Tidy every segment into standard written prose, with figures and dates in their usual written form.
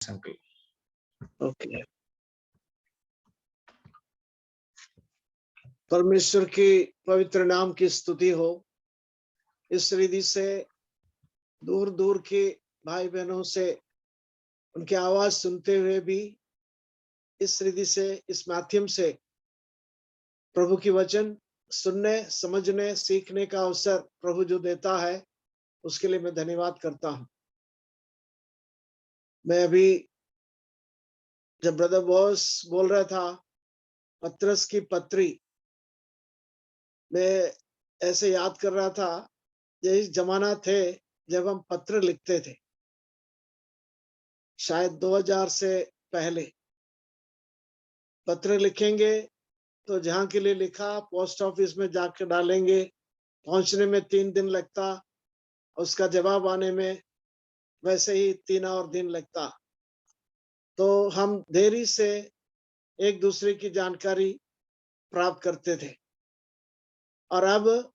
Uncle. Okay. परमेश्वर की पवित्र नाम की स्तुति हो। इस रिधि से दूर दूर के भाई बहनों से उनकी आवाज सुनते हुए भी इस रिधि से, इस माध्यम से प्रभु की वचन सुनने, समझने, सीखने का अवसर प्रभु जो देता है, उसके लिए मैं धन्यवाद करता हूं। मैं अभी जब ब्रदर बॉस बोल रहा था पत्रस की पत्री, मैं ऐसे याद कर रहा था, यही जमाना थे जब हम पत्र लिखते थे, शायद 2000 से पहले। पत्र लिखेंगे तो जहां के लिए लिखा पोस्ट ऑफिस में जाके डालेंगे, पहुंचने में 3 दिन लगता, उसका जवाब आने में वैसे ही 3 और दिन लगता। तो हम देरी से एक दूसरे की जानकारी प्राप्त करते थे, और अब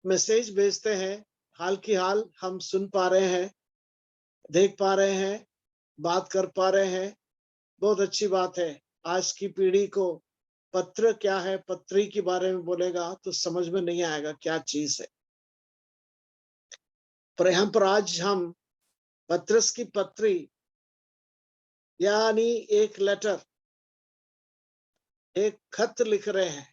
मैसेज भेजते हैं, हाल की हाल हम सुन पा रहे हैं, देख पा रहे हैं, बात कर पा रहे हैं। बहुत अच्छी बात है। आज की पीढ़ी को पत्र क्या है, पत्री के बारे में बोलेगा तो समझ में नहीं आएगा क्या चीज है। पर यहाँ पर आज हम पत्रस की पत्री यानी एक लेटर, एक खत लिख रहे हैं,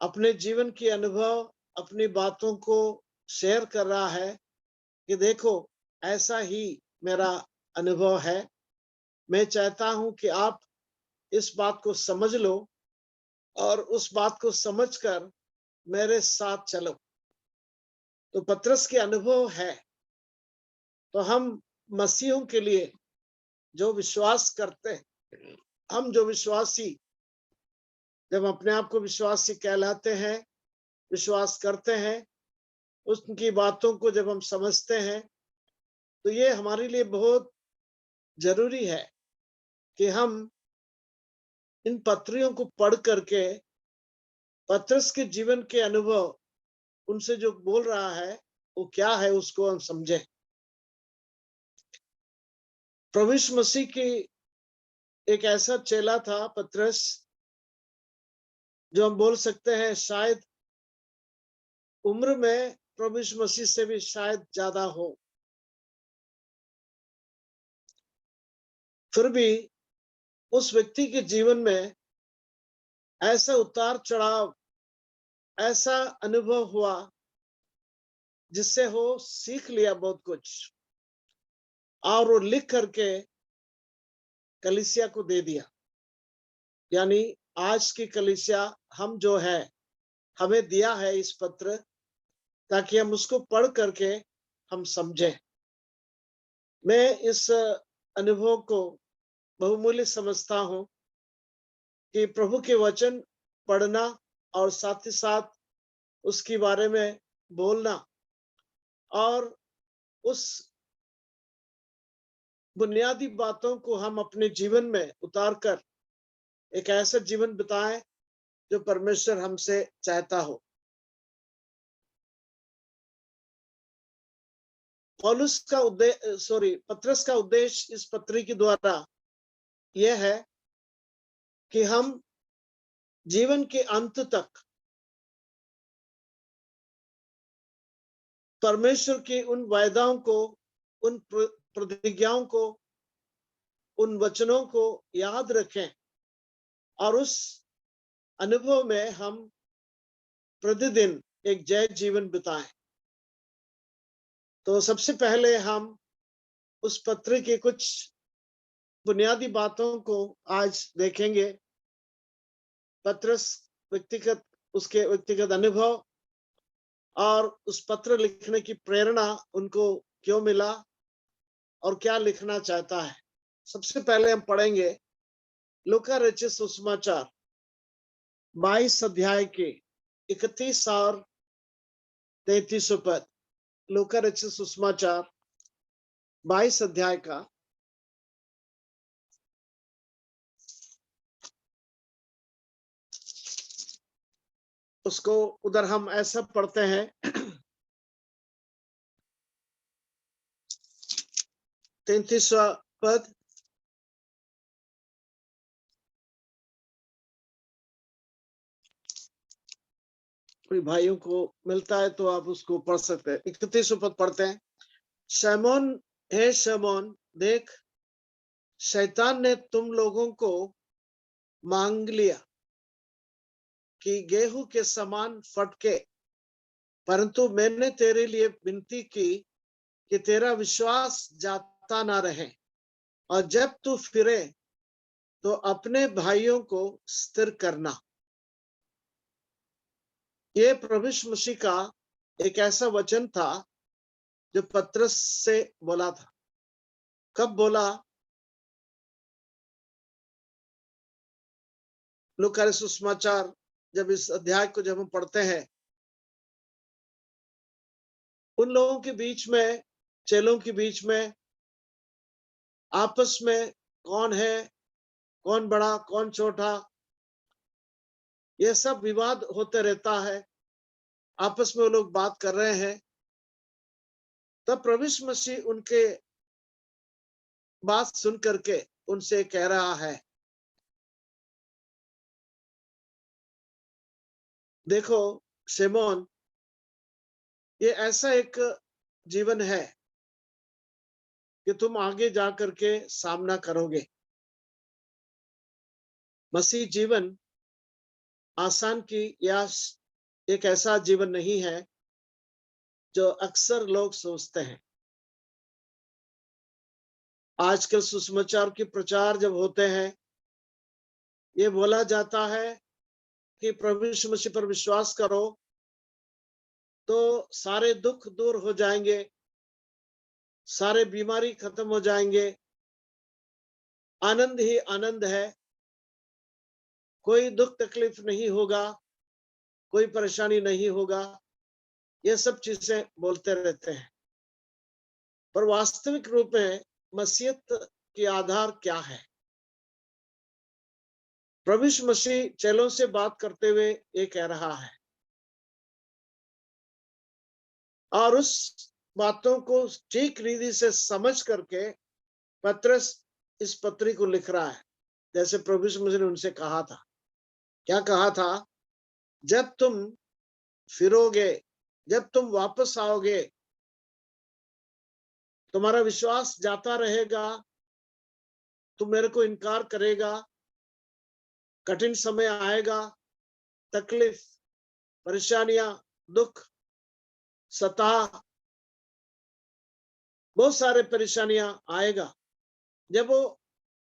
अपने जीवन के अनुभव, अपनी बातों को शेयर कर रहा है कि देखो ऐसा ही मेरा अनुभव है। मैं चाहता हूं कि आप इस बात को समझ लो और उस बात को समझकर मेरे साथ चलो। तो पत्रस के अनुभव है। तो हम मसीहों के लिए जो विश्वास करते हैं, हम जो विश्वासी, जब अपने आप को विश्वासी कहलाते हैं, विश्वास करते हैं, उनकी बातों को जब हम समझते हैं, तो ये हमारे लिए बहुत जरूरी है कि हम इन पत्रियों को पढ़ करके पत्रस के जीवन के अनुभव, उनसे जो बोल रहा है वो क्या है, उसको हम समझें। प्रभु यीशु मसीह की एक ऐसा चेला था पत्रस, जो हम बोल सकते हैं शायद उम्र में प्रभु यीशु मसीह से भी शायद ज्यादा हो। फिर भी उस व्यक्ति के जीवन में ऐसा उतार चढ़ाव, ऐसा अनुभव हुआ जिससे वो सीख लिया बहुत कुछ, और वो लिख करके कलीसिया को दे दिया। यानी आज की कलीसिया हम जो है, हमें दिया है इस पत्र, ताकि हम उसको पढ़ करके हम समझें। मैं इस अनुभव को बहुमूल्य समझता हूं कि प्रभु के वचन पढ़ना और साथ ही साथ उसके बारे में बोलना, और उस बुनियादी बातों को हम अपने जीवन में उतार कर एक ऐसा जीवन बिताएं जो परमेश्वर हमसे चाहता हो। पत्रस का उद्देश्य इस पत्री के द्वारा यह है कि हम जीवन के अंत तक परमेश्वर के उन वायदाओं को, उन प्रतिज्ञाओं को, उन वचनों को याद रखें, और उस अनुभव में हम प्रतिदिन एक जय जीवन बिताएं। तो सबसे पहले हम उस पत्र के कुछ बुनियादी बातों को आज देखेंगे। पत्रस व्यक्तिगत, उसके व्यक्तिगत अनुभव और उस पत्र लिखने की प्रेरणा उनको क्यों मिला और क्या लिखना चाहता है। सबसे पहले हम पढ़ेंगे लूका रचित सुसमाचार 22 अध्याय के 31 और 33 पद। लूका रचित सुसमाचार 22 अध्याय का उसको उधर हम ऐसा पढ़ते हैं। 33वां पद। कोई भाइयों को मिलता है तो आप उसको पढ़ सकते हैं। 31वां पद पढ़ते हैं। शमौन, हे शमौन, देख, शैतान ने तुम लोगों को मांग लिया कि गेहूं के समान फटके, परंतु मैंने तेरे लिए विनती की कि तेरा विश्वास जाता ना रहे, और जब तू फिरे तो अपने भाइयों को स्थिर करना। ये प्रभु यीशु मसीह का एक ऐसा वचन था जो पतरस से बोला था। कब बोला? लूका रचित सुसमाचार जब इस अध्याय को जब हम पढ़ते हैं, उन लोगों के बीच में, चेलों के बीच में आपस में कौन है, कौन बड़ा, कौन छोटा, ये सब विवाद होते रहता है। आपस में वो लोग बात कर रहे हैं। तब प्रभु यीशु मसीह उनके बात सुन करके उनसे कह रहा है, देखो शिमोन, ये ऐसा एक जीवन है कि तुम आगे जा करके सामना करोगे। मसीह जीवन आसान की या एक ऐसा जीवन नहीं है जो अक्सर लोग सोचते हैं। आजकल सुसमाचार की प्रचार जब होते हैं, ये बोला जाता है कि प्रभु यीशु मसीह पर विश्वास करो तो सारे दुख दूर हो जाएंगे, सारे बीमारी खत्म हो जाएंगे, आनंद ही आनंद है, कोई दुख तकलीफ नहीं होगा, कोई परेशानी नहीं होगा। ये सब चीजें बोलते रहते हैं, पर वास्तविक रूप में मसीहत की आधार क्या है? प्रभु यीशु मसीह चेलों से बात करते हुए ये कह रहा है, और उस बातों को ठीक रीति से समझ करके पतरस इस पत्री को लिख रहा है। जैसे प्रभु यीशु मसीह ने उनसे कहा था। क्या कहा था? जब तुम फिरोगे, जब तुम वापस आओगे, तुम्हारा विश्वास जाता रहेगा, तुम मेरे को इनकार करेगा, कठिन समय आएगा, तकलीफ, परेशानियां, दुख, सताह, बहुत सारे परेशानियां आएगा। जब वो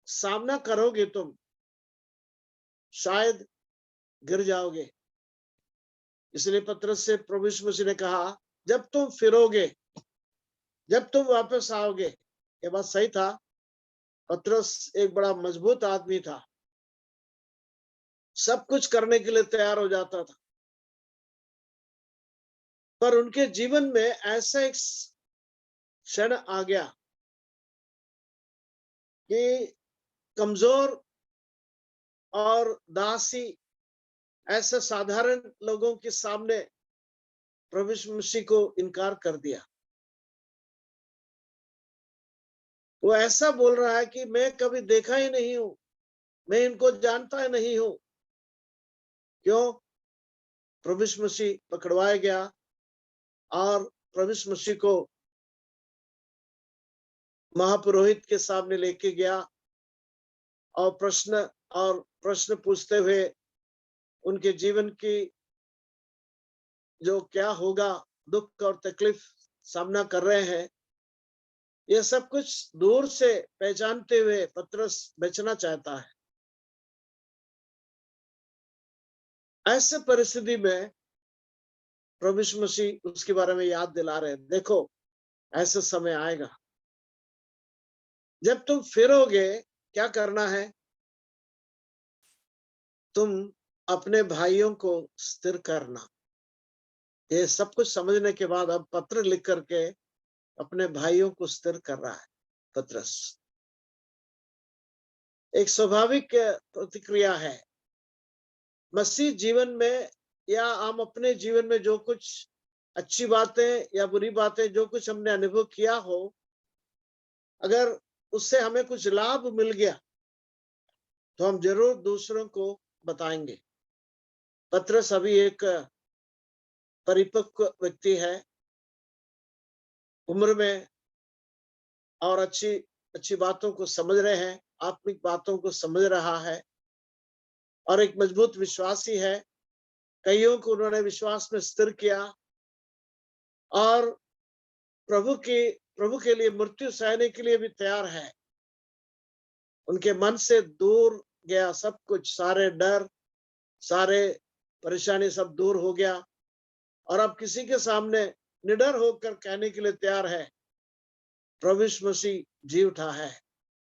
सामना करोगे तुम शायद गिर जाओगे। इसलिए पतरस से प्रभु यीशु मसीह ने कहा, जब तुम फिरोगे, जब तुम वापस आओगे। ये बात सही था। पतरस एक बड़ा मजबूत आदमी था, सब कुछ करने के लिए तैयार हो जाता था। पर उनके जीवन में ऐसा एक क्षण आ गया कि कमजोर और दासी ऐसे साधारण लोगों के सामने प्रभु यीशु मसीह को इनकार कर दिया। वो ऐसा बोल रहा है कि मैं कभी देखा ही नहीं हूं, मैं इनको जानता ही नहीं हूं। क्यों? प्रभु यीशु मसीह पकड़वाया गया और प्रभु यीशु मसीह को महापुरोहित के सामने लेके गया और प्रश्न पूछते हुए उनके जीवन की जो क्या होगा, दुख और तकलीफ सामना कर रहे हैं, ये सब कुछ दूर से पहचानते हुए पतरस बचना चाहता है। ऐसे परिस्थिति में प्रभु यीशु मसीह उसके बारे में याद दिला रहे हैं, देखो ऐसा समय आएगा जब तुम फिरोगे, क्या करना है? तुम अपने भाइयों को स्थिर करना। ये सब कुछ समझने के बाद अब पत्र लिख करके अपने भाइयों को स्थिर कर रहा है पतरस। एक स्वाभाविक प्रतिक्रिया है। मसीह जीवन में या हम अपने जीवन में जो कुछ अच्छी बातें या बुरी बातें जो कुछ हमने अनुभव किया हो, अगर उससे हमें कुछ लाभ मिल गया तो हम जरूर दूसरों को बताएंगे। पतरस अभी एक परिपक्व व्यक्ति है उम्र में, और अच्छी अच्छी बातों को समझ रहे हैं, आत्मिक बातों को समझ रहा है, और एक मजबूत विश्वासी है। कईयों को उन्होंने विश्वास में स्थिर किया, और प्रभु के लिए मृत्यु सहने के लिए भी तैयार है। उनके मन से दूर गया सब कुछ, सारे डर, सारे परेशानी सब दूर हो गया, और अब किसी के सामने निडर होकर कहने के लिए तैयार है, प्रभु यीशु मसीह जी उठा है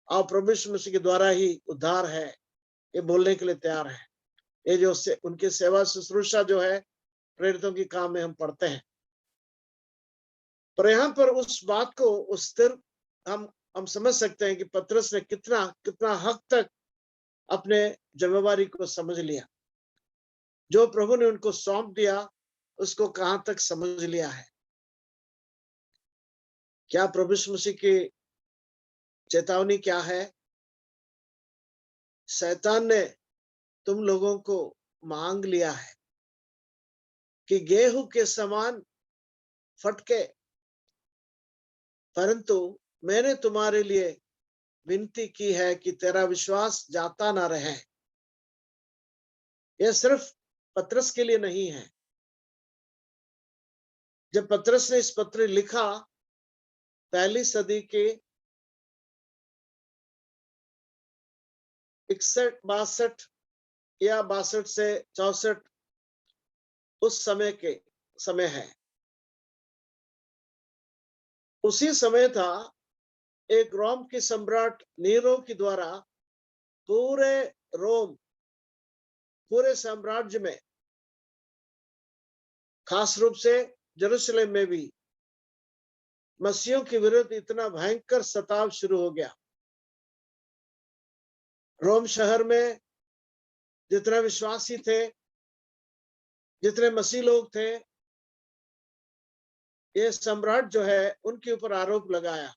और प्रभु यीशु मसीह के द्वारा ही उद्धार है, ये बोलने के लिए तैयार है। ये जो उनकी सेवा शुश्रूषा जो है प्रेरितों की काम में हम पढ़ते हैं। पर यहाँ पर उस बात को उस स्थिर हम समझ सकते हैं कि पतरस ने कितना कितना हद तक अपने जिम्मेवारी को समझ लिया, जो प्रभु ने उनको सौंप दिया उसको कहां तक समझ लिया है। क्या प्रभु यीशु मसीह की चेतावनी क्या है? शैतान ने तुम लोगों को मांग लिया है कि गेहूं के समान फटके, परंतु मैंने तुम्हारे लिए विनती की है कि तेरा विश्वास जाता ना रहे। यह सिर्फ पतरस के लिए नहीं है। जब पतरस ने इस पत्र लिखा, पहली सदी के 61-62 या 62 से 64 उस समय है। उसी समय था एक रोम के सम्राट नीरो के द्वारा पूरे साम्राज्य में, खास रूप से यरूशलेम में भी मसीहियों के विरुद्ध इतना भयंकर सताव शुरू हो गया। रोम शहर में जितने विश्वासी थे, जितने मसीह लोग थे, ये सम्राट जो है उनके ऊपर आरोप लगाया,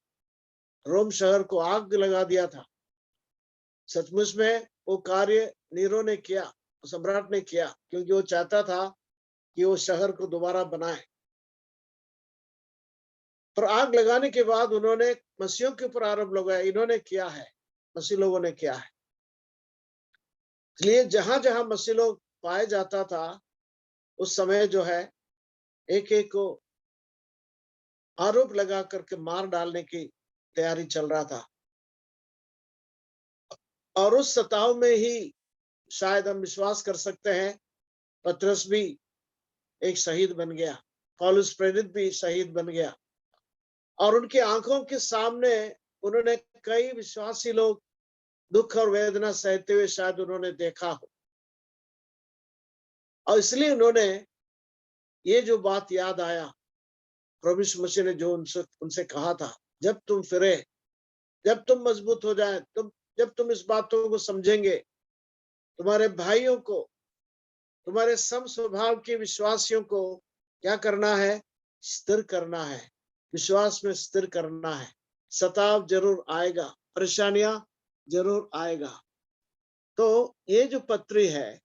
रोम शहर को आग लगा दिया था। सचमुच में वो कार्य नीरो ने किया, सम्राट ने किया, क्योंकि वो चाहता था कि वो शहर को दोबारा बनाए। पर आग लगाने के बाद उन्होंने मसीहियों के ऊपर आरोप लगाया, इन्होंने किया है, मसीह लोगों ने किया है। इसलिए जहां जहां मसीह लोग पाए जाता था, उस समय जो है एक एक को आरोप लगा करके मार डालने की तैयारी चल रहा था। और उस सताव में ही शायद हम विश्वास कर सकते हैं पतरस भी एक शहीद बन गया, पौलुस प्रेरित भी शहीद बन गया, और उनकी आंखों के सामने उन्होंने कई विश्वासी लोग दुख और वेदना सहते हुए शायद उन्होंने देखा हो, और इसलिए उन्होंने ये जो बात याद आया, प्रभु यीशु मसीह ने जो उनसे कहा था, जब तुम फिरे, जब तुम मजबूत हो जाए, जब तुम इस बातों को समझेंगे, तुम्हारे भाइयों को, तुम्हारे सम स्वभाव के विश्वासियों को क्या करना है? स्थिर करना है, विश्वास में स्थिर करना है। सताव जरूर आएगा, परेशानियां जरूर आएगा। तो ये जो पत्री है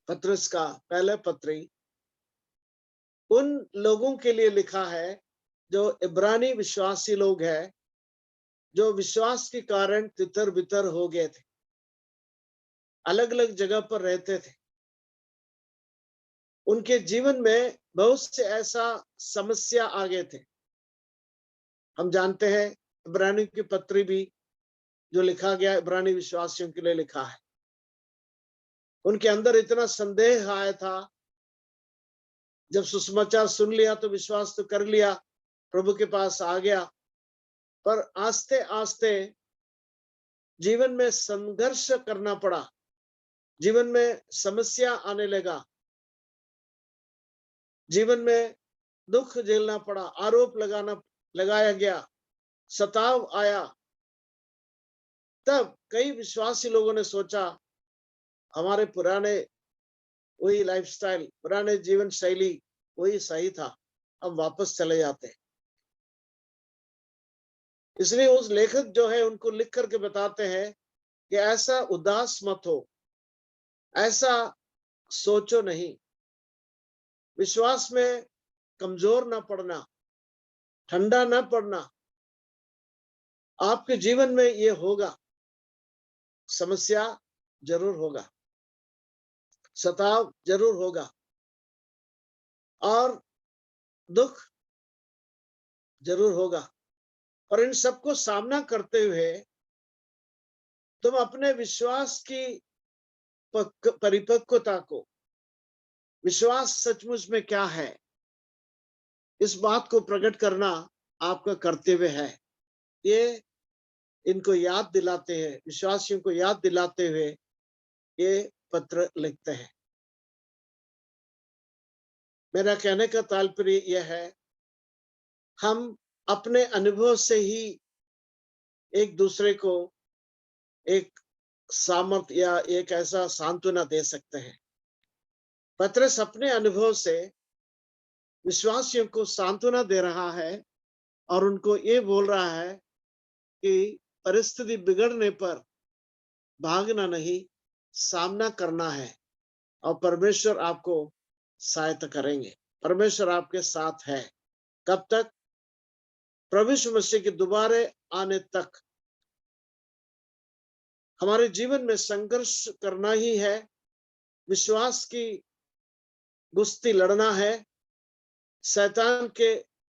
पतरस का पहला पत्री, उन लोगों के लिए लिखा है जो इब्रानी विश्वासी लोग हैं, जो विश्वास के कारण तितर बितर हो गए थे, अलग अलग जगह पर रहते थे। उनके जीवन में बहुत से ऐसा समस्या आ गए थे। हम जानते हैं इब्रानी की पत्री भी जो लिखा गया इब्रानी विश्वासियों के लिए लिखा है। उनके अंदर इतना संदेह आया था, जब सुसमाचार सुन लिया तो विश्वास तो कर लिया, प्रभु के पास आ गया, पर आस्ते आस्ते जीवन में संघर्ष करना पड़ा, जीवन में समस्या आने लगा, जीवन में दुख झेलना पड़ा, आरोप लगाया गया, सताव आया। तब कई विश्वासी लोगों ने सोचा, हमारे पुराने वही लाइफस्टाइल, पुराने जीवन शैली वही सही था, हम वापस चले जाते। इसलिए उस लेखक जो है उनको लिख करके बताते हैं कि ऐसा उदास मत हो, ऐसा सोचो नहीं, विश्वास में कमजोर ना पड़ना, ठंडा ना पड़ना। आपके जीवन में ये होगा, समस्या जरूर होगा, सताव जरूर होगा और दुख जरूर होगा, और इन सबको सामना करते हुए तुम अपने विश्वास की परिपक्वता को, विश्वास सचमुच में क्या है, इस बात को प्रकट करना आपका कर्तव्य है। ये इनको याद दिलाते हैं, विश्वासियों को याद दिलाते हुए ये पत्र लिखते हैं। मेरा कहने का तात्पर्य यह है, हम अपने अनुभव से ही एक दूसरे को एक सामर्थ या एक ऐसा सांत्वना दे सकते हैं। पत्रस अपने अनुभव से विश्वासियों को सांत्वना दे रहा है और उनको ये बोल रहा है कि परिस्थिति बिगड़ने पर भागना नहीं, सामना करना है और परमेश्वर आपको सहायता करेंगे। परमेश्वर आपके साथ है। कब तक? प्रभु यीशु मसीह के दोबारा आने तक। हमारे जीवन में संघर्ष करना ही है, विश्वास की कुश्ती लड़ना है, शैतान के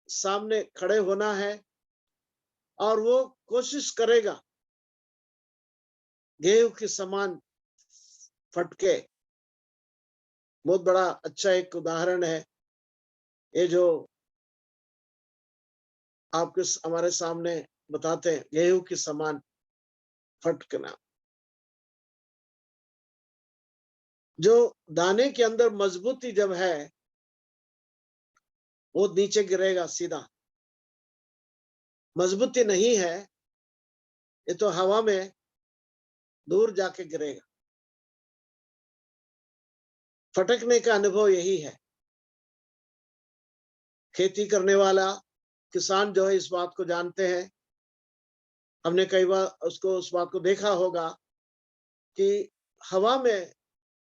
सामने खड़े होना है और वो कोशिश करेगा गेहूं के समान फटके। बहुत बड़ा अच्छा एक उदाहरण है ये जो आपके हमारे सामने बताते हैं, गेहूं के समान फटकना। जो दाने के अंदर मजबूती जब है वो नीचे गिरेगा सीधा, मजबूती नहीं है ये तो हवा में दूर जाके गिरेगा। फटकने का अनुभव यही है। खेती करने वाला किसान जो है इस बात को जानते हैं। हमने कई बार उसको उस बात को देखा होगा कि हवा में,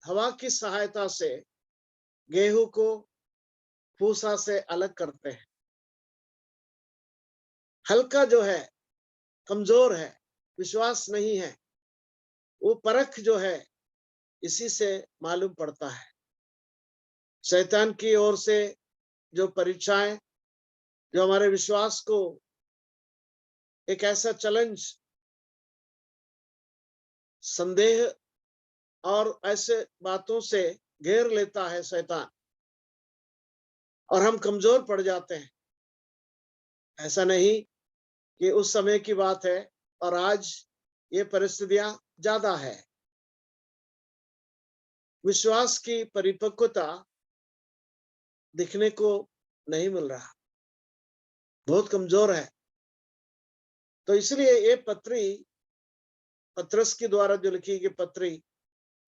हवा की सहायता से गेहूं को भूसा से अलग करते हैं। हल्का जो है, कमजोर है, विश्वास नहीं है, वो परख जो है इसी से मालूम पड़ता है। शैतान की ओर से जो परीक्षाएं, जो हमारे विश्वास को एक ऐसा चैलेंज, संदेह और ऐसे बातों से घेर लेता है शैतान और हम कमजोर पड़ जाते हैं। ऐसा नहीं कि उस समय की बात है और आज ये परिस्थितियां ज्यादा है। विश्वास की परिपक्वता दिखने को नहीं मिल रहा, बहुत कमजोर है। तो इसलिए ये पत्रस के द्वारा जो लिखी गई पत्री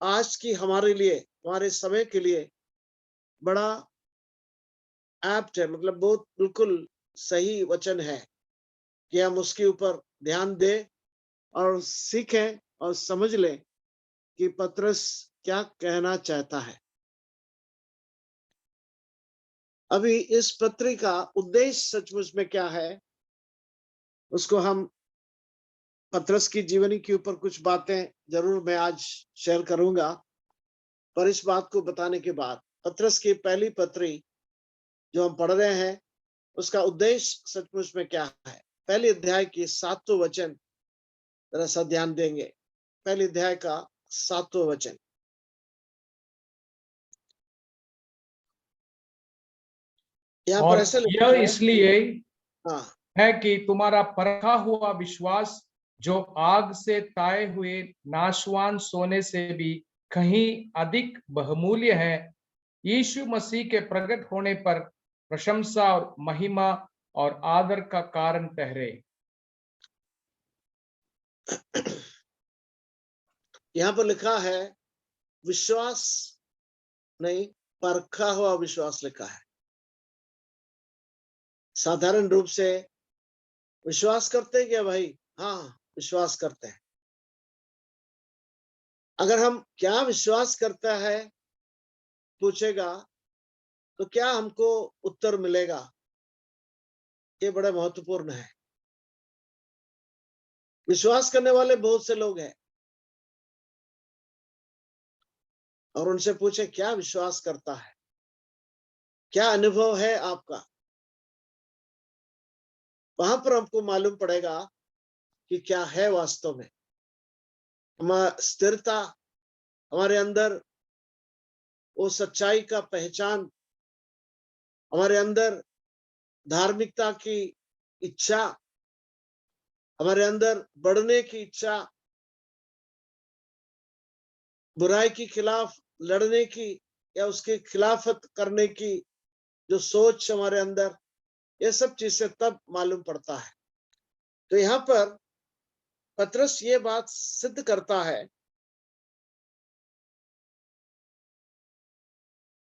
आज की हमारे लिए, हमारे समय के लिए बड़ा एप्ट है, मतलब बहुत बिल्कुल सही वचन है कि हम उसके ऊपर ध्यान दें और सीखें और समझ लें कि पत्रस क्या कहना चाहता है। अभी इस पत्री का उद्देश्य सचमुच में क्या है, उसको हम पत्रस की जीवनी के ऊपर कुछ बातें जरूर मैं आज शेयर करूंगा। पर इस बात को बताने के बाद पत्रस की पहली पत्री जो हम पढ़ रहे हैं उसका उद्देश्य सचमुच में क्या है। पहले अध्याय की 7वां वचन जरा सा ध्यान देंगे। पहले अध्याय का 7वां वचन, यहाँ पर और ऐसा लिखा यह है। इसलिए हाँ, है कि तुम्हारा परखा हुआ विश्वास, जो आग से ताए हुए नाशवान सोने से भी कहीं अधिक बहुमूल्य है, यीशु मसीह के प्रकट होने पर प्रशंसा और महिमा और आदर का कारण ठहरे। यहाँ पर लिखा है विश्वास नहीं, परखा हुआ विश्वास लिखा है। साधारण रूप से विश्वास करते हैं क्या भाई? हाँ, विश्वास करते हैं। अगर हम क्या विश्वास करता है पूछेगा तो क्या हमको उत्तर मिलेगा? ये बड़ा महत्वपूर्ण है। विश्वास करने वाले बहुत से लोग हैं और उनसे पूछे क्या विश्वास करता है, क्या अनुभव है आपका? वहां पर हमको मालूम पड़ेगा कि क्या है वास्तव में। हमारा स्थिरता हमारे अंदर, वो सच्चाई का पहचान हमारे अंदर, धार्मिकता की इच्छा हमारे अंदर, बढ़ने की इच्छा, बुराई के खिलाफ लड़ने की या उसके खिलाफत करने की जो सोच हमारे अंदर, ये सब चीजें तब मालूम पड़ता है। तो यहाँ पर पतरस ये बात सिद्ध करता है,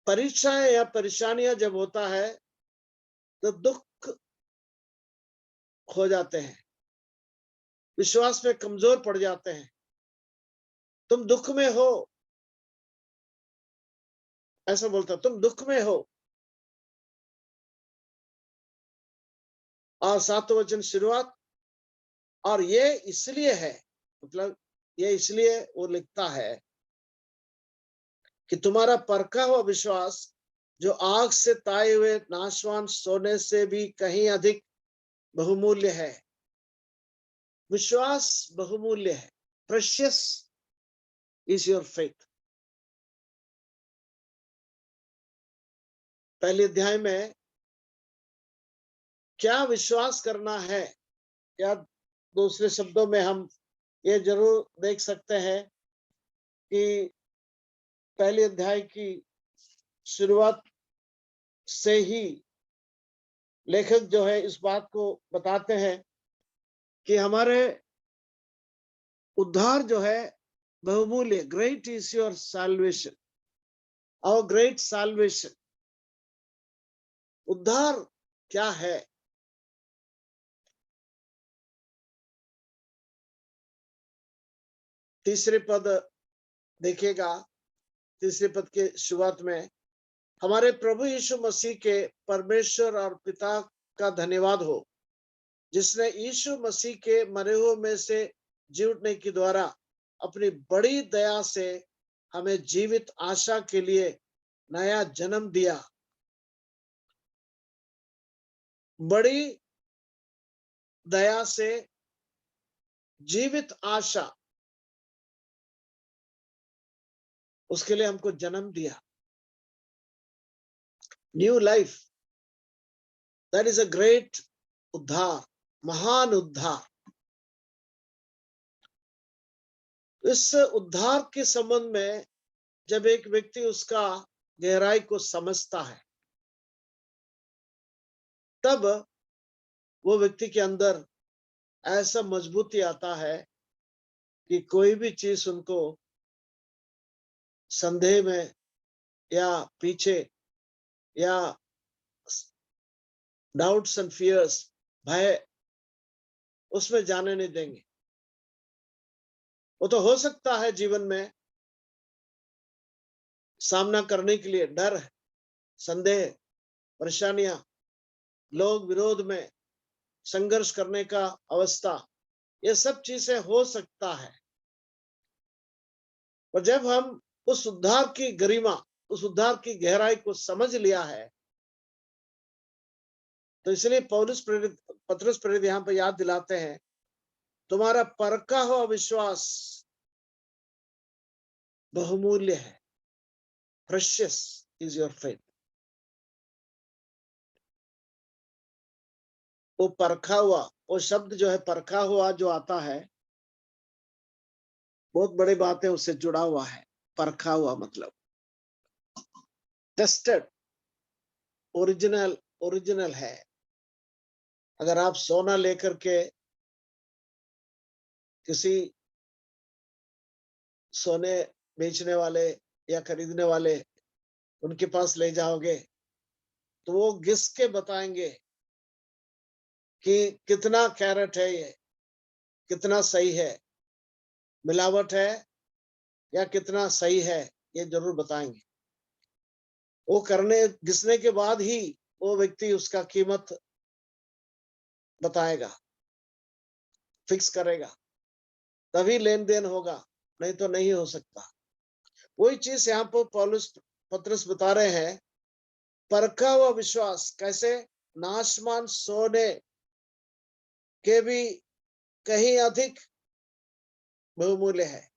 परीक्षाएं या परेशानियां जब होता है तो दुख हो जाते हैं, विश्वास में कमजोर पड़ जाते हैं। तुम दुख में हो, ऐसा बोलता, तुम दुख में हो। और 7वां वचन शुरुआत, और ये इसलिए है, मतलब ये इसलिए वो लिखता है कि तुम्हारा परखा हुआ विश्वास जो आग से ताए हुए नाशवान सोने से भी कहीं अधिक बहुमूल्य है। विश्वास बहुमूल्य है। Precious is your faith. पहले अध्याय में क्या विश्वास करना है, या दूसरे शब्दों में हम ये जरूर देख सकते हैं कि पहले अध्याय की शुरुआत से ही लेखक जो है इस बात को बताते हैं कि हमारे उद्धार जो है बहुमूल्य, ग्रेट इज योर साल्वेशन, और ग्रेट साल्वेशन। उद्धार क्या है? तीसरे पद देखिएगा, तीसरे पद के शुरुआत में, हमारे प्रभु यीशु मसीह के परमेश्वर और पिता का धन्यवाद हो, जिसने यीशु मसीह के मरे हुए में से जी उठने के द्वारा अपनी बड़ी दया से हमें जीवित आशा के लिए नया जन्म दिया। बड़ी दया से जीवित आशा, उसके लिए हमको जन्म दिया। New life, that is a great उद्धार, महान उद्धार। इस उद्धार के संबंध में जब एक व्यक्ति उसका गहराई को समझता है, तब वो व्यक्ति के अंदर ऐसा मजबूती आता है कि कोई भी चीज उनको संदेह में या पीछे या डाउट्स एंड फियर्स, भय, उसमें जाने नहीं देंगे। वो तो हो सकता है जीवन में सामना करने के लिए डर है, संदेह, परेशानियां, लोग विरोध में संघर्ष करने का अवस्था, ये सब चीजें हो सकता है। और जब हम उस उद्धार की गरिमा, उस उद्धार की गहराई को समझ लिया है, तो इसलिए पौलुस प्रेरित, पतरस प्रेरित यहाँ पे याद दिलाते हैं, तुम्हारा परखा हुआ विश्वास बहुमूल्य है। Precious is your faith. वो परखा हुआ, वो शब्द जो है परखा हुआ जो आता है, बहुत बड़ी बात है, उससे जुड़ा हुआ है। परखा हुआ मतलब टेस्टेड, ओरिजिनल, ओरिजिनल है। अगर आप सोना लेकर के किसी सोने बेचने वाले या खरीदने वाले उनके पास ले जाओगे, तो वो घिस के बताएंगे कि कितना कैरेट है, ये कितना सही है, मिलावट है या कितना सही है, ये जरूर बताएंगे। वो करने घिसने के बाद ही वो व्यक्ति उसका कीमत बताएगा, फिक्स करेगा, तभी लेन देन होगा, नहीं तो नहीं हो सकता। वही चीज यहाँ पर पौलुस पतरस बता रहे हैं, परखा हुआ विश्वास कैसे नाशमान सोने के भी कहीं अधिक बहुमूल्य है।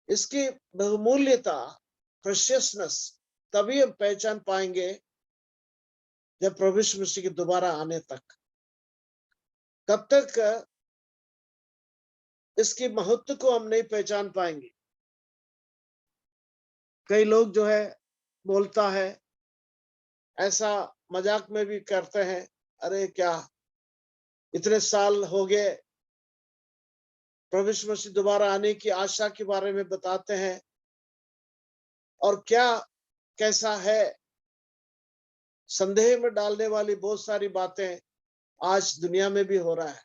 इसकी बहुमूल्यता, प्रेशियसनेस, तभी हम पहचान पाएंगे जब प्रभु यीशु मसीह के दोबारा आने तक। तब तक इसकी महत्व को हम नहीं पहचान पाएंगे। कई लोग जो है बोलता है, ऐसा मजाक में भी करते हैं, अरे क्या इतने साल हो गए, प्रभु यीशु मसीह दोबारा आने की आशा के बारे में बताते हैं, और क्या कैसा है, संदेह में डालने वाली बहुत सारी बातें आज दुनिया में भी हो रहा है।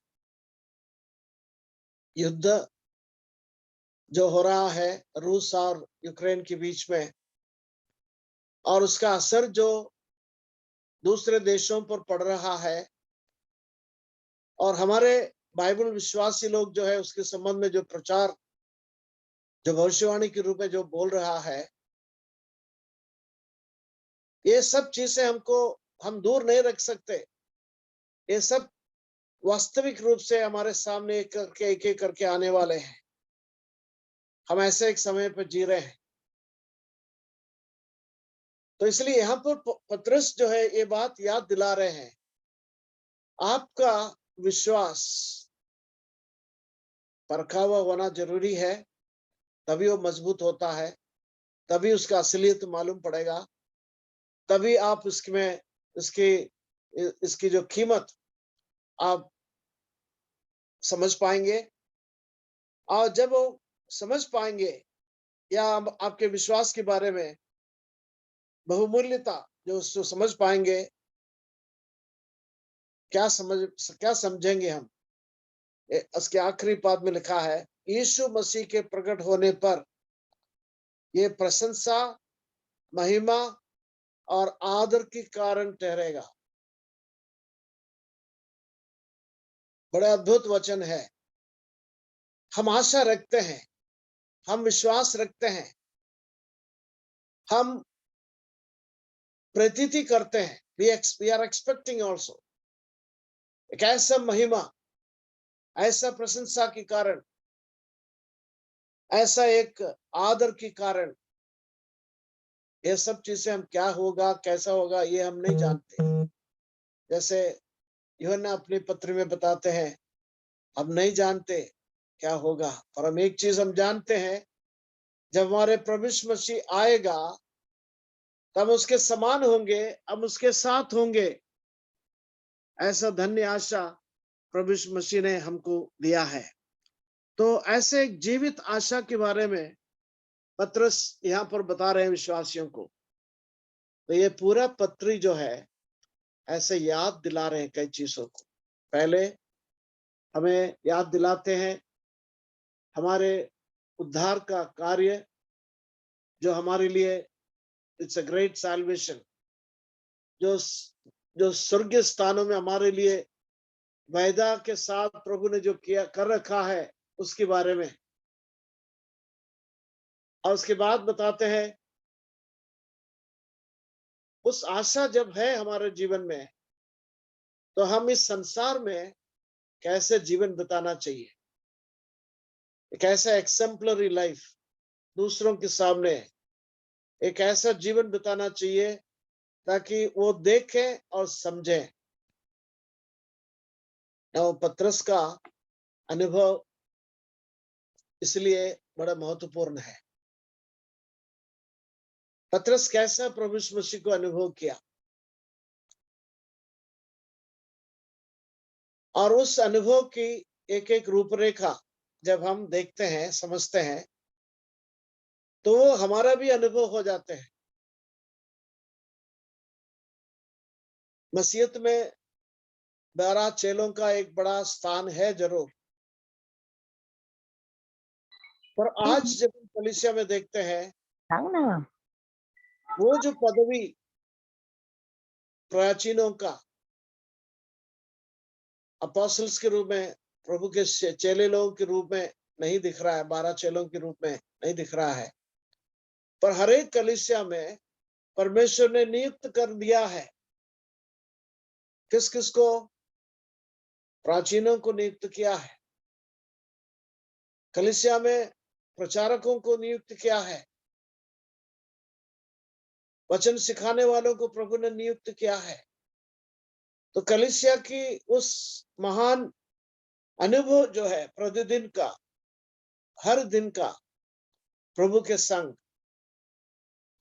युद्ध जो हो रहा है रूस और यूक्रेन के बीच में, और उसका असर जो दूसरे देशों पर पड़ रहा है, और हमारे बाइबल विश्वासी लोग जो है उसके संबंध में जो प्रचार, जो भविष्यवाणी के रूप में जो बोल रहा है, ये सब चीजें हम दूर नहीं रख सकते। ये सब वास्तविक रूप से हमारे सामने एक एक करके आने वाले हैं। हम ऐसे एक समय पर जी रहे हैं। तो इसलिए यहाँ पर पतरस जो है ये बात याद दिला रहे हैं, आपका विश्वास परखा हुआ होना जरूरी है, तभी वो मजबूत होता है, तभी उसका असलियत मालूम पड़ेगा, तभी आप इसमें इसकी इसकी जो कीमत आप समझ पाएंगे। और जब वो समझ पाएंगे, या आपके विश्वास के बारे में बहुमूल्यता जो समझ पाएंगे, क्या समझेंगे हम। इसके आखिरी पाद में लिखा है, यीशु मसीह के प्रकट होने पर ये प्रशंसा, महिमा और आदर की कारण ठहरेगा। बड़ा अद्भुत वचन है। हम आशा रखते हैं, हम विश्वास रखते हैं, हम प्रतीति करते हैं, वी आर एक्सपेक्टिंग ऑल्सो एक ऐसा महिमा, ऐसा प्रशंसा के कारण, ऐसा एक आदर के कारण। ये सब चीजें हम क्या होगा, कैसा होगा, ये हम नहीं जानते। जैसे यूहन्ना अपनी पत्री में बताते हैं, हम नहीं जानते क्या होगा, पर हम एक चीज हम जानते हैं, जब हमारे प्रभु यीशु मसीह आएगा तब उसके समान होंगे, हम उसके साथ होंगे। ऐसा धन्य आशा प्रभु यीशु मसीह ने हमको दिया है। तो ऐसे एक जीवित आशा के बारे में पतरस यहाँ पर बता रहे हैं विश्वासियों को। तो ये पूरा पत्री जो है ऐसे याद दिला रहे हैं कई चीजों को। पहले हमें याद दिलाते हैं हमारे उद्धार का कार्य, जो हमारे लिए इट्स अ ग्रेट सैल्वेशन, जो जो स्वर्गीय स्थानों में हमारे लिए वायदा के साथ प्रभु ने जो किया कर रखा है उसके बारे में। और उसके बाद बताते हैं उस आशा जब है हमारे जीवन में, तो हम इस संसार में कैसे जीवन बिताना चाहिए, एक ऐसा एक्सेम्पलरी लाइफ दूसरों के सामने, एक ऐसा जीवन बिताना चाहिए ताकि वो देखें और समझें। पतरस का अनुभव इसलिए बड़ा महत्वपूर्ण है। पतरस कैसा प्रभु यीशु मसीह को अनुभव किया, और उस अनुभव की एक एक रूपरेखा जब हम देखते हैं, समझते हैं, तो वो हमारा भी अनुभव हो जाते हैं। मसीहत में 12 चेलों का एक बड़ा स्थान है जरूर, पर आज जब हम कलीसिया में देखते हैं, सांग ना. वो जो पदवी प्राचीनों का अपोस्टल्स के रूप में, प्रभु के चेले लोगों के रूप में नहीं दिख रहा है, 12 चेलों के रूप में नहीं दिख रहा है, पर हर एक कलीसिया में परमेश्वर ने नियुक्त कर दिया है। किस किस को? प्राचीनों को नियुक्त किया है, कलीसिया में प्रचारकों को नियुक्त किया है, वचन सिखाने वालों को प्रभु ने नियुक्त किया है। तो कलीसिया की उस महान अनुभव जो है प्रतिदिन का, हर दिन का प्रभु के संग,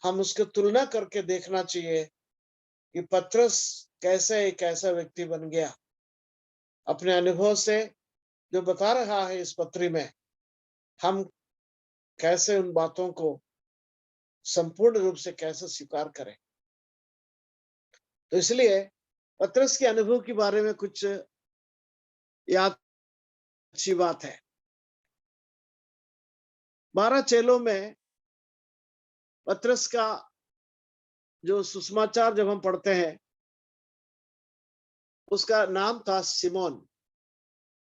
हम उसकी तुलना करके देखना चाहिए कि पतरस कैसे एक ऐसा व्यक्ति बन गया। अपने अनुभव से जो बता रहा है इस पत्री में, हम कैसे उन बातों को संपूर्ण रूप से कैसे स्वीकार करें। तो इसलिए पतरस के अनुभव के बारे में कुछ याद अच्छी बात है। 12 चेलों में पतरस का जो सुसमाचार जब हम पढ़ते हैं, उसका नाम था सिमोन।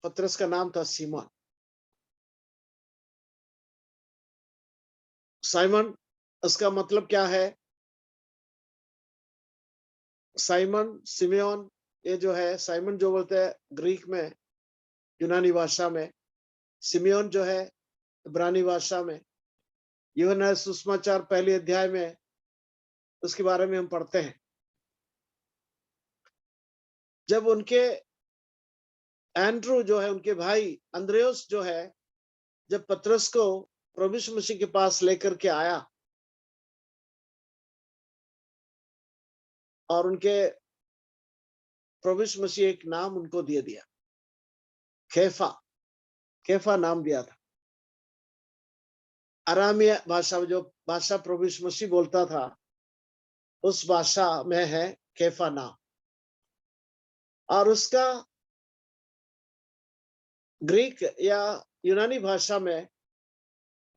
पतरस का नाम था सिमोन। साइमन, उसका मतलब क्या है? साइमन, सिमियोन, ये जो है साइमन जो बोलते हैं ग्रीक में, यूनानी भाषा में, सिमियोन जो है इब्रानी भाषा में। यूहन्ना सुसमाचार पहले अध्याय में उसके बारे में हम पढ़ते हैं। जब उनके एंड्रू जो है, उनके भाई अंद्रेउस जो है, जब पतरस को प्रभु यीशु मसीह के पास लेकर के आया और उनके प्रभु यीशु मसीह एक नाम उनको दे दिया, कैफा। कैफा नाम दिया था। अरामीय भाषा, जो भाषा प्रभु यीशु मसीह बोलता था, उस भाषा में है कैफा नाम। और उसका ग्रीक या यूनानी भाषा में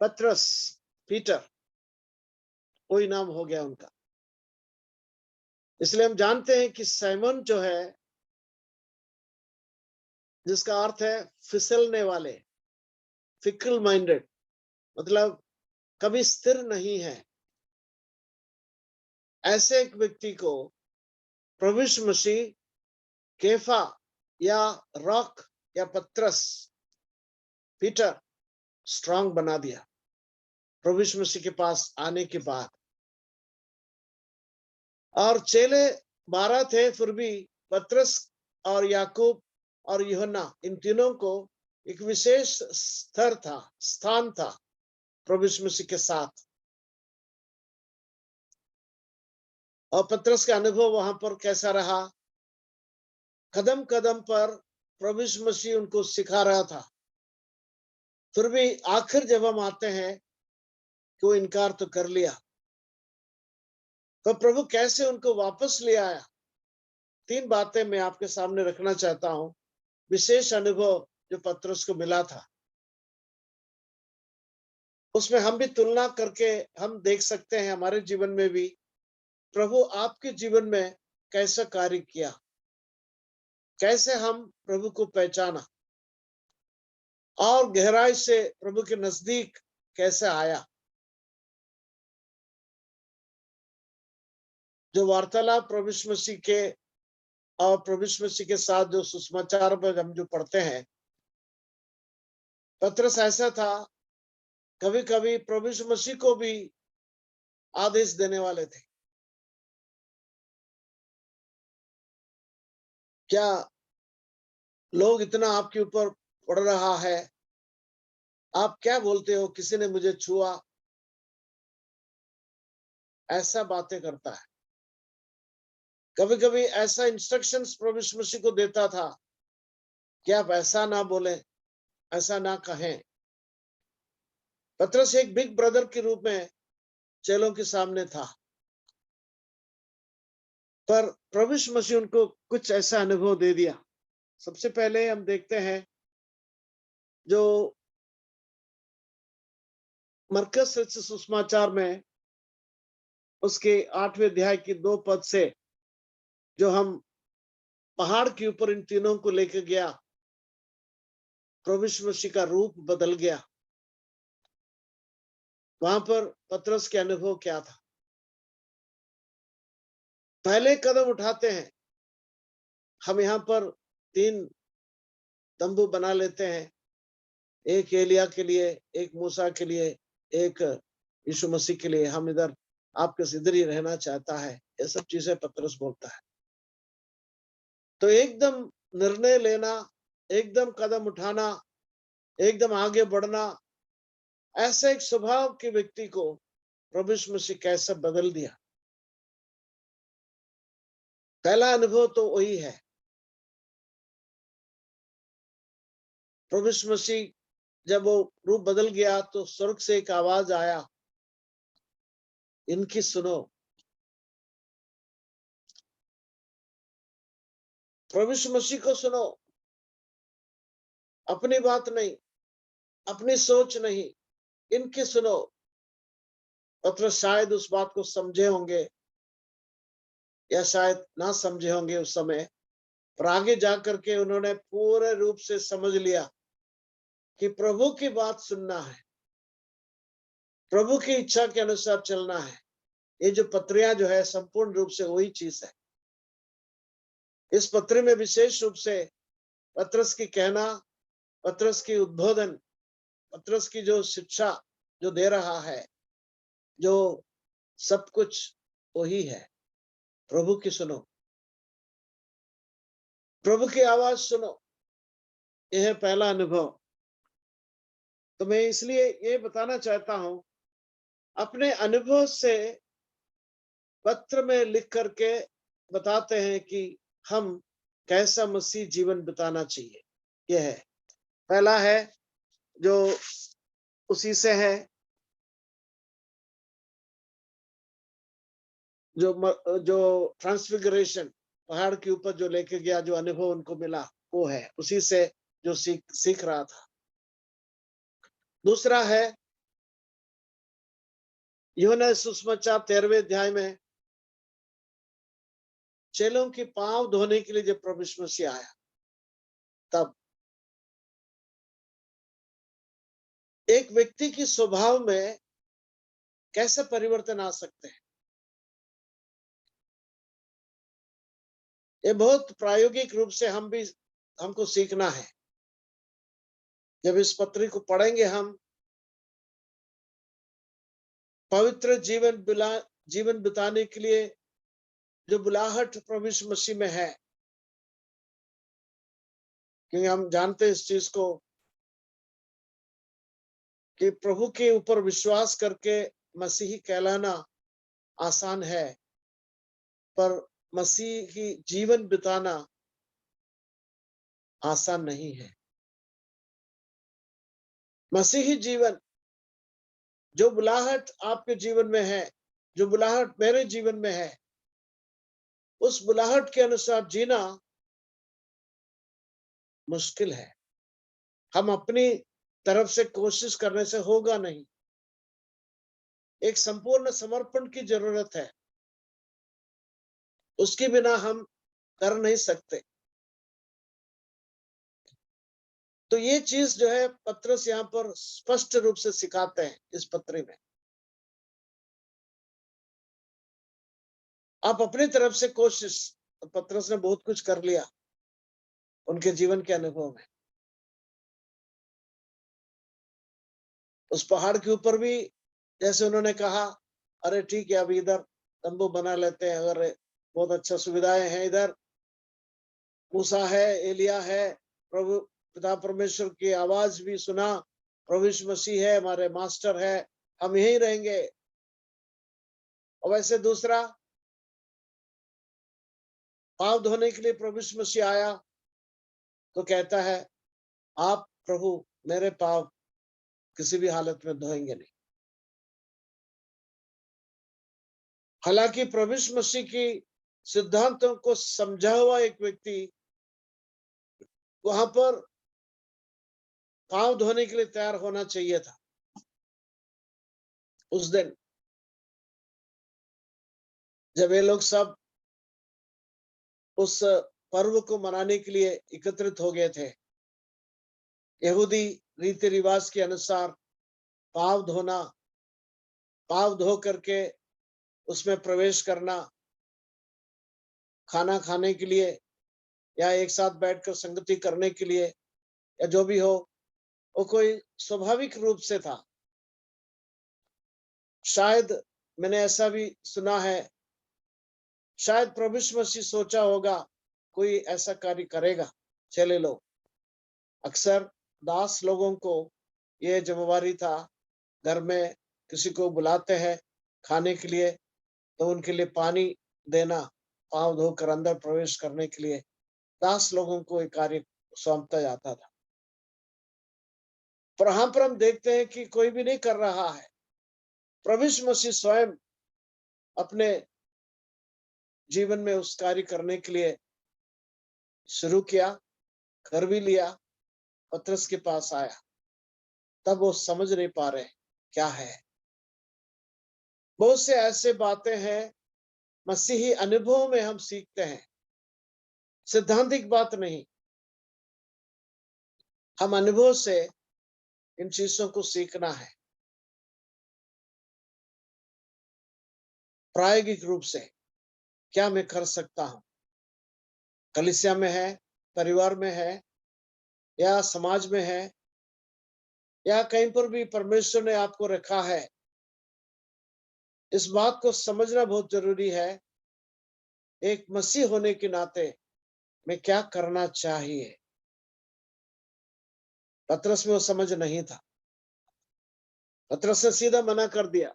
पतरस, पीटर, कोई नाम हो गया उनका। इसलिए हम जानते हैं कि साइमन जो है, जिसका अर्थ है फिसलने वाले, फिकल माइंडेड, मतलब कभी स्थिर नहीं है, ऐसे एक व्यक्ति को प्रभु यीशु मसीह कैफा या रॉक या पतरस, पीटर, स्ट्रांग बना दिया प्रभु यीशु मसीह के पास आने के बाद। और चेले 12 थे, फिर भी पतरस और याकूब और यूहन्ना, इन तीनों को एक विशेष स्तर था, स्थान था प्रभु यीशु मसीह के साथ। और पतरस का अनुभव वहां पर कैसा रहा? कदम कदम पर प्रभु यीशु मसीह उनको सिखा रहा था। फिर भी आखिर जब हम आते हैं कि वो इनकार तो कर लिया, तो प्रभु कैसे उनको वापस ले आया। 3 बातें मैं आपके सामने रखना चाहता हूं, विशेष अनुभव जो पतरस को मिला था। उसमें हम भी तुलना करके हम देख सकते हैं हमारे जीवन में भी प्रभु आपके जीवन में कैसा कार्य किया, कैसे हम प्रभु को पहचाना और गहराई से प्रभु के नजदीक कैसे आया। जो वार्तालाप प्रभु यीशु मसीह के और प्रभु यीशु मसीह के साथ जो सुसमाचार पर हम जो पढ़ते हैं, पतरस ऐसा था, कभी कभी प्रभु यीशु मसीह को भी आदेश देने वाले थे। क्या लोग इतना आपके ऊपर पड़ रहा है, आप क्या बोलते हो, किसी ने मुझे छुआ, ऐसा बातें करता है। कभी कभी ऐसा इंस्ट्रक्शंस प्रभु यीशु मसीह को देता था कि आप ऐसा ना बोले, ऐसा ना कहें। पतरस एक बिग ब्रदर के रूप में चेलों के सामने था। पर प्रभु यीशु मसीह उनको कुछ ऐसा अनुभव दे दिया। सबसे पहले हम देखते हैं जो मरकस रचित सुसमाचार में उसके 8वें अध्याय की 2 पद से जो हम पहाड़ के ऊपर इन तीनों को लेकर गया, प्रभु यीशु मसीह का रूप बदल गया। वहां पर पतरस के अनुभव क्या था? पहले कदम उठाते हैं, हम यहाँ पर 3 तंबू बना लेते हैं, एक एलिया के लिए, एक मूसा के लिए, एक यीशु मसीह के लिए। हम इधर आपके इधर ही रहना चाहता है, ये सब चीजें पतरस बोलता है। तो एकदम निर्णय लेना, एकदम कदम उठाना, एकदम आगे बढ़ना, ऐसे एक स्वभाव के व्यक्ति को प्रभु यीशु मसीह कैसे बदल दिया। पहला अनुभव तो वही है। प्रभु यीशु मसीह जब वो रूप बदल गया तो स्वर्ग से एक आवाज आया, इनकी सुनो। प्रभु यीशु मसीह को सुनो, अपनी बात नहीं, अपनी सोच नहीं, इनकी सुनो। पतरस शायद उस बात को समझे होंगे या शायद ना समझे होंगे उस समय, पर आगे जाकर के उन्होंने पूरे रूप से समझ लिया कि प्रभु की बात सुनना है, प्रभु की इच्छा के अनुसार चलना है। ये जो पत्रियां जो है संपूर्ण रूप से वही चीज है। इस पत्री में विशेष रूप से पतरस की कहना, पतरस की उद्बोधन, पतरस की जो शिक्षा जो दे रहा है, जो सब कुछ वही है। प्रभु की सुनो, प्रभु की आवाज सुनो। यह है पहला अनुभव। तो मैं इसलिए ये बताना चाहता हूं, अपने अनुभव से पत्र में लिख करके बताते हैं कि हम कैसा मसीह जीवन बिताना चाहिए। यह है पहला है जो उसी से है, जो ट्रांसफिगरेशन पहाड़ के ऊपर जो लेके गया, जो अनुभव उनको मिला, वो है उसी से जो सीख रहा था। दूसरा है यूहन्ना सुसमाचार 13वें अध्याय में चेलों की पांव धोने के लिए जब प्रभु यीशु मसीह आया, तब एक व्यक्ति की स्वभाव में कैसे परिवर्तन आ सकते हैं, ये बहुत प्रायोगिक रूप से हमको सीखना है। जब इस पत्री को पढ़ेंगे हम, पवित्र जीवन बिताने के लिए जो बुलाहट प्रभु यीशु मसीह में है, क्योंकि हम जानते हैं इस चीज को कि प्रभु के ऊपर विश्वास करके मसीही कहलाना आसान है, पर मसीही जीवन बिताना आसान नहीं है। मसीही जीवन, जो बुलाहट आपके जीवन में है, जो बुलाहट मेरे जीवन में है, उस बुलाहट के अनुसार जीना मुश्किल है। हम अपनी तरफ से कोशिश करने से होगा नहीं। एक संपूर्ण समर्पण की जरूरत है, उसके बिना हम कर नहीं सकते। तो ये चीज जो है पतरस यहाँ पर स्पष्ट रूप से सिखाते हैं इस पत्री में। आप अपनी तरफ से कोशिश, तो पतरस ने बहुत कुछ कर लिया उनके जीवन के अनुभव में। उस पहाड़ के ऊपर भी जैसे उन्होंने कहा, अरे ठीक है अब इधर तंबू बना लेते हैं, अगर बहुत अच्छा सुविधाएं हैं इधर, मूसा है, एलिया है, प्रभु पिता परमेश्वर की आवाज भी सुना, प्रभु यीशु मसीह है, हमारे मास्टर है, हम यहीं रहेंगे। और वैसे दूसरा, पांव धोने के लिए प्रभु यीशु मसीह आया तो कहता है, आप प्रभु मेरे पांव किसी भी हालत में धोएंगे नहीं। हालांकि प्रभु यीशु मसीह की सिद्धांतों को समझा हुआ एक व्यक्ति वहां पर पांव धोने के लिए तैयार होना चाहिए था। उस दिन जब ये लोग सब उस पर्व को मनाने के लिए एकत्रित हो गए थे, यहूदी रीति रिवाज के अनुसार पांव धोना, पांव धो करके उसमें प्रवेश करना, खाना खाने के लिए या एक साथ बैठकर संगति करने के लिए या जो भी हो, वो कोई स्वाभाविक रूप से था। शायद मैंने ऐसा भी सुना है, शायद प्रभु यीशु मसीह सोचा होगा कोई ऐसा कार्य करेगा। चले लोग, अक्सर दास लोगों को ये जिम्मेवारी था, घर में किसी को बुलाते हैं खाने के लिए तो उनके लिए पानी देना, पांव धोकर अंदर प्रवेश करने के लिए दास लोगों को एक कार्य सौंपता जाता था। पर यहाँ पर हम देखते हैं कि कोई भी नहीं कर रहा है। प्रभु यीशु मसीह स्वयं अपने जीवन में उस कार्य करने के लिए शुरू किया, कर भी लिया। पतरस के पास आया, तब वो समझ नहीं पा रहे क्या है। बहुत से ऐसे बातें हैं मसीही अनुभव में हम सीखते हैं, सिद्धांतिक बात नहीं। हम अनुभव से इन चीजों को सीखना है, प्रायोगिक रूप से क्या मैं कर सकता हूं। कलीसिया में है, परिवार में है, या समाज में है, या कहीं पर भी परमेश्वर ने आपको रखा है, इस बात को समझना बहुत जरूरी है। एक मसीह होने के नाते मैं क्या करना चाहिए। पतरस में वो समझ नहीं था, पतरस ने सीधा मना कर दिया।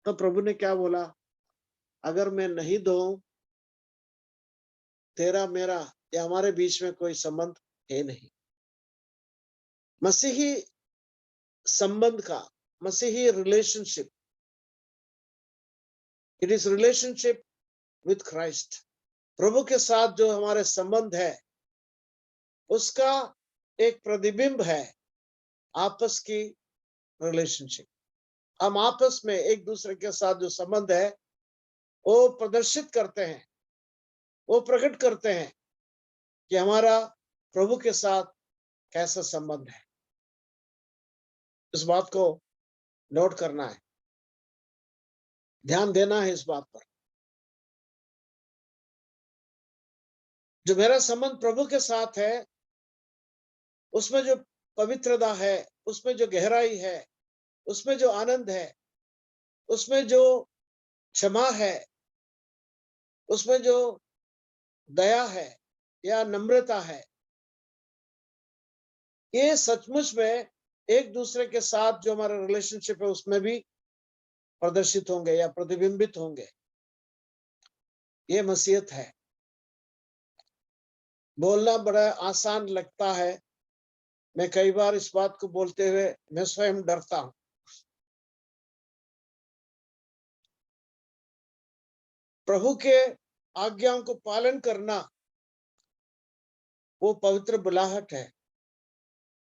तो प्रभु ने क्या बोला, अगर मैं नहीं धोऊं, तेरा मेरा या हमारे बीच में कोई संबंध है नहीं। मसीही संबंध का, मसीही relationship, it is relationship with Christ. प्रभु के साथ जो हमारे संबंध है उसका एक प्रतिबिंब है आपस की रिलेशनशिप। हम आपस में एक दूसरे के साथ जो संबंध है वो प्रदर्शित करते हैं, वो प्रकट करते हैं कि हमारा प्रभु के साथ कैसा संबंध है। इस बात को नोट करना है, ध्यान देना है इस बात पर। जो मेरा संबंध प्रभु के साथ है उसमें जो पवित्रता है, उसमें जो गहराई है, उसमें जो आनंद है, उसमें जो क्षमा है, उसमें जो दया है या नम्रता है, ये सचमुच में एक दूसरे के साथ जो हमारा रिलेशनशिप है उसमें भी प्रदर्शित होंगे या प्रतिबिंबित होंगे। ये मसीहत है। बोलना बड़ा आसान लगता है, मैं कई बार इस बात को बोलते हुए मैं स्वयं डरता हूं। प्रभु के आज्ञाओं को पालन करना वो पवित्र बुलाहट है।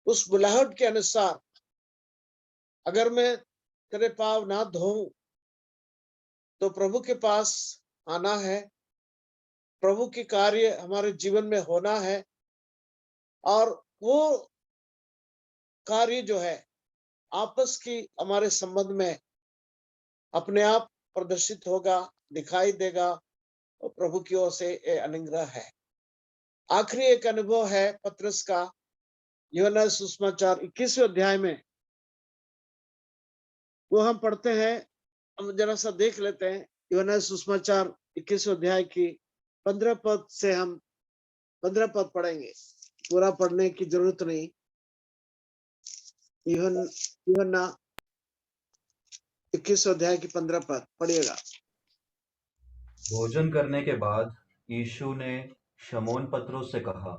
उस बुलाहट के अनुसार अगर मैं तेरे पाँव ना धोऊं तो प्रभु के पास आना है, प्रभु के कार्य हमारे जीवन में होना है, और वो कार्य जो है आपस की हमारे संबंध में अपने आप प्रदर्शित होगा, दिखाई देगा, और प्रभु की ओर से ये अनुग्रह है। आखिरी एक अनुभव है पतरस का, यूहन्ना सुसमाचार 21वें अध्याय में। वो हम पढ़ते हैं, हम जरा सा देख लेते हैं। यूहन्ना सुसमाचार 21वें अध्याय की 15 पद से हम 15 पद पढ़ेंगे, पूरा पढ़ने की जरूरत नहीं। यूहन्ना 21वें अध्याय की 15 पद पढ़िएगा। भोजन करने के बाद यीशु ने शमौन पतरस से कहा,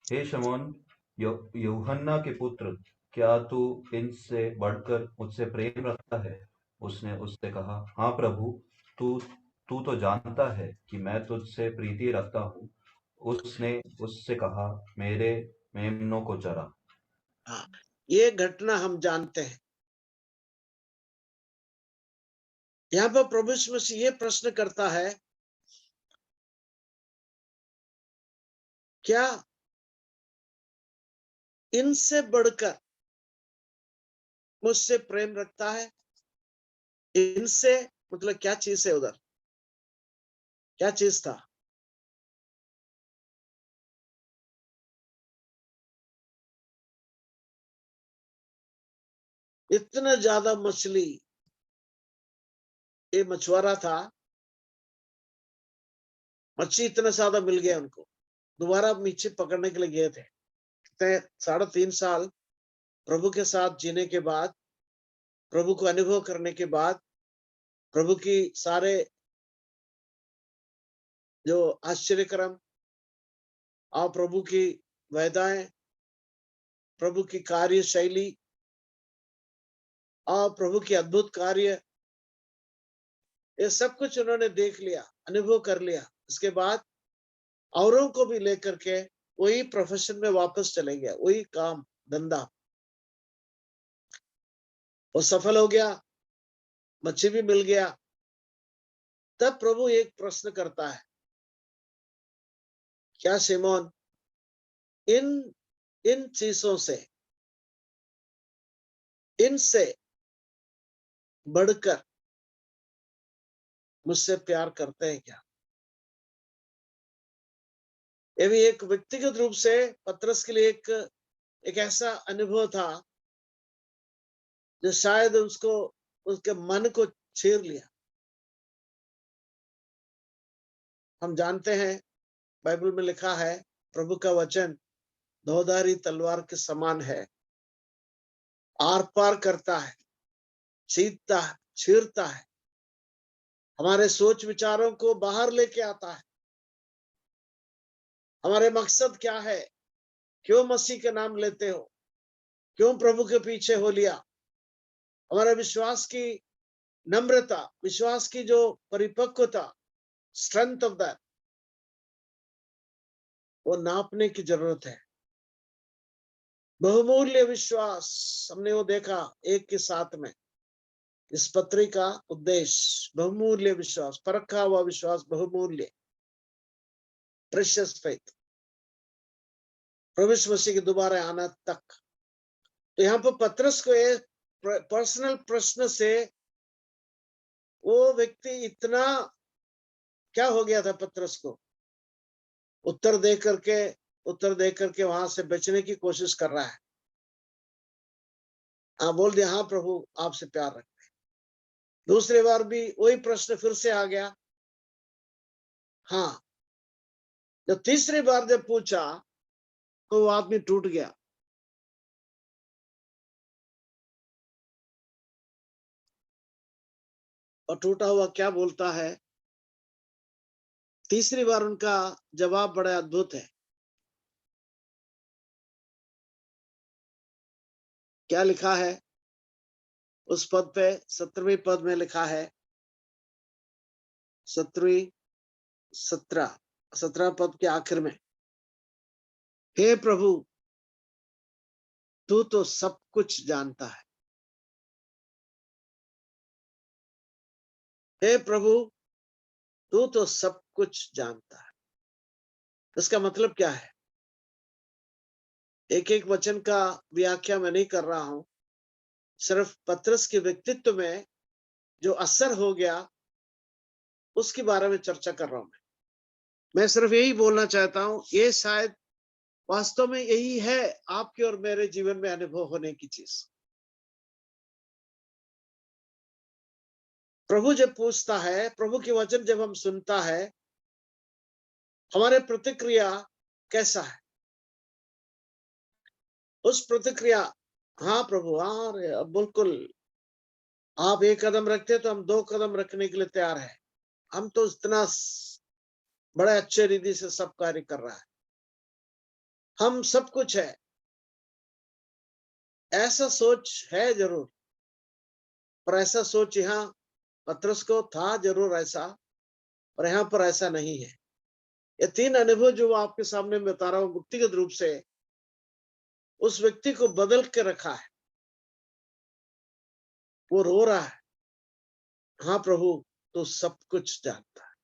हे शमौन, यूहन्ना के पुत्र, क्या तू इनसे बढ़कर मुझसे प्रेम रखता है? उसने उससे कहा, हाँ प्रभु, तू तू तो जानता है कि मैं तुझसे प्रीति रखता हूँ। उसने उससे कहा, मेरे मेमनों को चरा। हाँ, ये घटना हम जानते हैं। यहाँ पर प्रभु यीशु मसीह ये प्रश्न करता है, क्या इनसे बढ़कर मुझसे प्रेम रखता है? इनसे मतलब क्या चीज है उधर? क्या चीज था? इतना ज्यादा मछली, ये मछुआरा था, मच्छी इतना ज्यादा मिल गया उनको, दोबारा नीचे पकड़ने के लिए गए थे। 3.5 साल प्रभु के साथ जीने के बाद, प्रभु को अनुभव करने के बाद, प्रभु की सारे जो आश्चर्यक्रम और प्रभु की वेदाएं, प्रभु की कार्य शैली और प्रभु की अद्भुत कार्य, ये सब कुछ उन्होंने देख लिया, अनुभव कर लिया। इसके बाद औरों को भी लेकर के वही प्रोफेशन में वापस चले गया, वही काम धंधा, वो सफल हो गया, मच्छी भी मिल गया। तब प्रभु एक प्रश्न करता है, क्या शिमोन इन इन चीजों से, इनसे बढ़कर मुझसे प्यार करते हैं क्या? ये भी एक व्यक्तिगत रूप से पतरस के लिए एक ऐसा अनुभव था जो शायद उसको, उसके मन को छीर लिया। हम जानते हैं बाइबल में लिखा है, प्रभु का वचन दोधारी तलवार के समान है, आर पार करता है, छीनता है, छीरता है, हमारे सोच विचारों को बाहर लेके आता है। हमारे मकसद क्या है, क्यों मसीह का नाम लेते हो, क्यों प्रभु के पीछे हो लिया, हमारे विश्वास की नम्रता, विश्वास की जो परिपक्वता, स्ट्रेंथ ऑफ दैट, वो नापने की जरूरत है। बहुमूल्य विश्वास, हमने वो देखा एक के साथ में। इस पत्री का उद्देश्य बहुमूल्य विश्वास, परखा हुआ विश्वास, बहुमूल्य, प्रेशियस फेथ, प्रभु यीशु मसीह के दोबारा आना तक। तो यहाँ पर पतरस को एक पर्सनल प्रश्न से वो व्यक्ति इतना क्या हो गया था, पतरस को उत्तर दे करके वहां से बचने की कोशिश कर रहा है। हाँ, बोल दिया, हाँ प्रभु आपसे प्यार रखते हैं। दूसरी बार भी वही प्रश्न फिर से आ गया, हाँ। जब तीसरी बार जब पूछा तो वो आदमी टूट गया। और टूटा हुआ क्या बोलता है? तीसरी बार उनका जवाब बड़ा अद्भुत है। क्या लिखा है उस पद पे? 17वें पद में लिखा है, 17 पद के आखिर में, हे प्रभु तू तो सब कुछ जानता है। हे प्रभु तू तो सब कुछ जानता है। इसका मतलब क्या है? एक एक वचन का व्याख्या मैं नहीं कर रहा हूं, सिर्फ पतरस के व्यक्तित्व में जो असर हो गया उसके बारे में चर्चा कर रहा हूं। मैं सिर्फ यही बोलना चाहता हूं, ये शायद वास्तव में यही है आपके और मेरे जीवन में अनुभव होने की चीज। प्रभु जब पूछता है, प्रभु के वचन जब हम सुनता है, हमारे प्रतिक्रिया कैसा है? उस प्रतिक्रिया, हाँ प्रभु, हाँ रे, अब बिल्कुल आप एक कदम रखते तो हम 2 कदम रखने के लिए तैयार है। हम तो इतना बड़े अच्छे रीति से सब कार्य कर रहा है, हम सब कुछ है। ऐसा सोच है जरूर, पर ऐसा सोच यहाँ पतरस को था जरूर ऐसा, और यहाँ पर ऐसा नहीं है। ये 3 अनुभव जो आपके सामने मैं बता रहा हूँ, व्यक्तिगत रूप से उस व्यक्ति को बदल के रखा है। वो रो रहा है, हाँ प्रभु तो सब कुछ जानता है।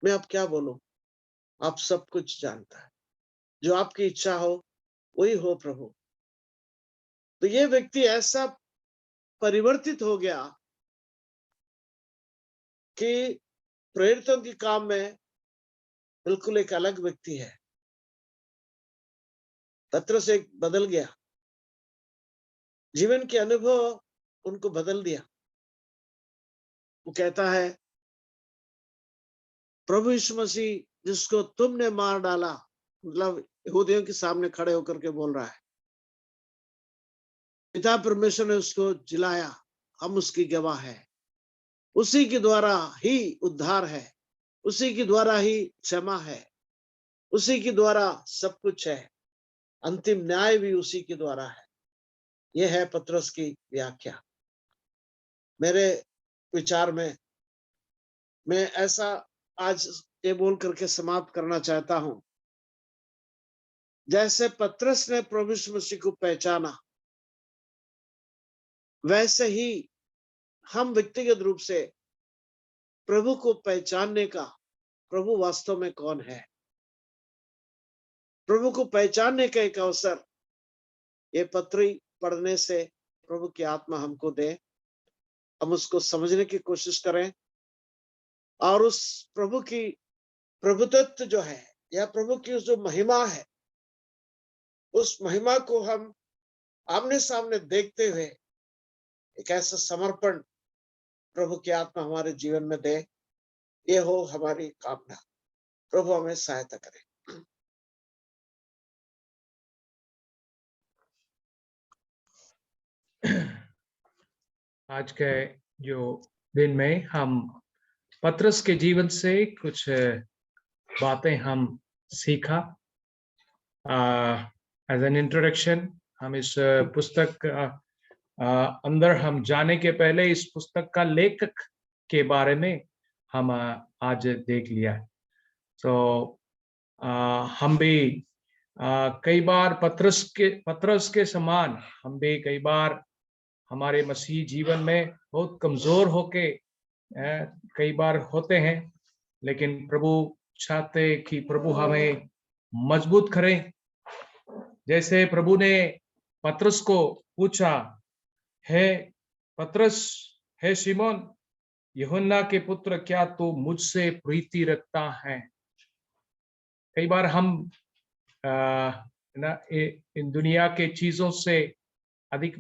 मैं अब क्या बोलूं, आप सब कुछ जानता है, जो आपकी इच्छा हो वही हो प्रभु। तो ये व्यक्ति ऐसा परिवर्तित हो गया कि प्रेरितों के काम में बिल्कुल एक अलग व्यक्ति है। पत्रस एक बदल गया, जीवन के अनुभव उनको बदल दिया। वो कहता है, प्रभु यीशु मसीह जिसको तुमने मार डाला, मतलब यहूदियों के सामने खड़े होकर के बोल रहा है, पिता परमेश्वर ने उसको जिलाया, हम उसकी गवाह है। उसी के द्वारा ही उद्धार है, उसी के द्वारा ही क्षमा है, उसी के द्वारा सब कुछ है, अंतिम न्याय भी उसी के द्वारा है। यह है पत्रस की व्याख्या। मेरे विचार में मैं ऐसा आज ये बोल करके समाप्त करना चाहता हूं, जैसे पत्रस ने प्रभु यीशु मसीह को पहचाना, वैसे ही हम व्यक्तिगत रूप से प्रभु को पहचानने का, प्रभु वास्तव में कौन है, प्रभु को पहचानने का एक अवसर ये पत्री पढ़ने से प्रभु की आत्मा हमको दे। हम उसको समझने की कोशिश करें और उस प्रभु की प्रभुत्व जो है या प्रभु की जो महिमा है, उस महिमा को हम आमने सामने देखते हुए एक ऐसा समर्पण प्रभु की आत्मा हमारे जीवन में दे। ये हो हमारी कामना। प्रभु हमें सहायता करे। आज के जो दिन में हम पत्रस के जीवन से कुछ बातें हम सीखा। एज एन इंट्रोडक्शन हम इस पुस्तक अंदर हम जाने के पहले इस पुस्तक का लेखक के बारे में हम आज देख लिया। तो हम भी कई बार पत्रस के समान हम भी कई बार हमारे मसीह जीवन में बहुत कमजोर होके कई बार होते हैं, लेकिन प्रभु चाहते कि प्रभु हमें मजबूत करें। जैसे प्रभु ने पत्रस को पूछा, है पत्रस, है शिमोन यूहन्ना के पुत्र, क्या तू मुझसे प्रीति रखता है? कई बार हम इन दुनिया के चीजों से अधिक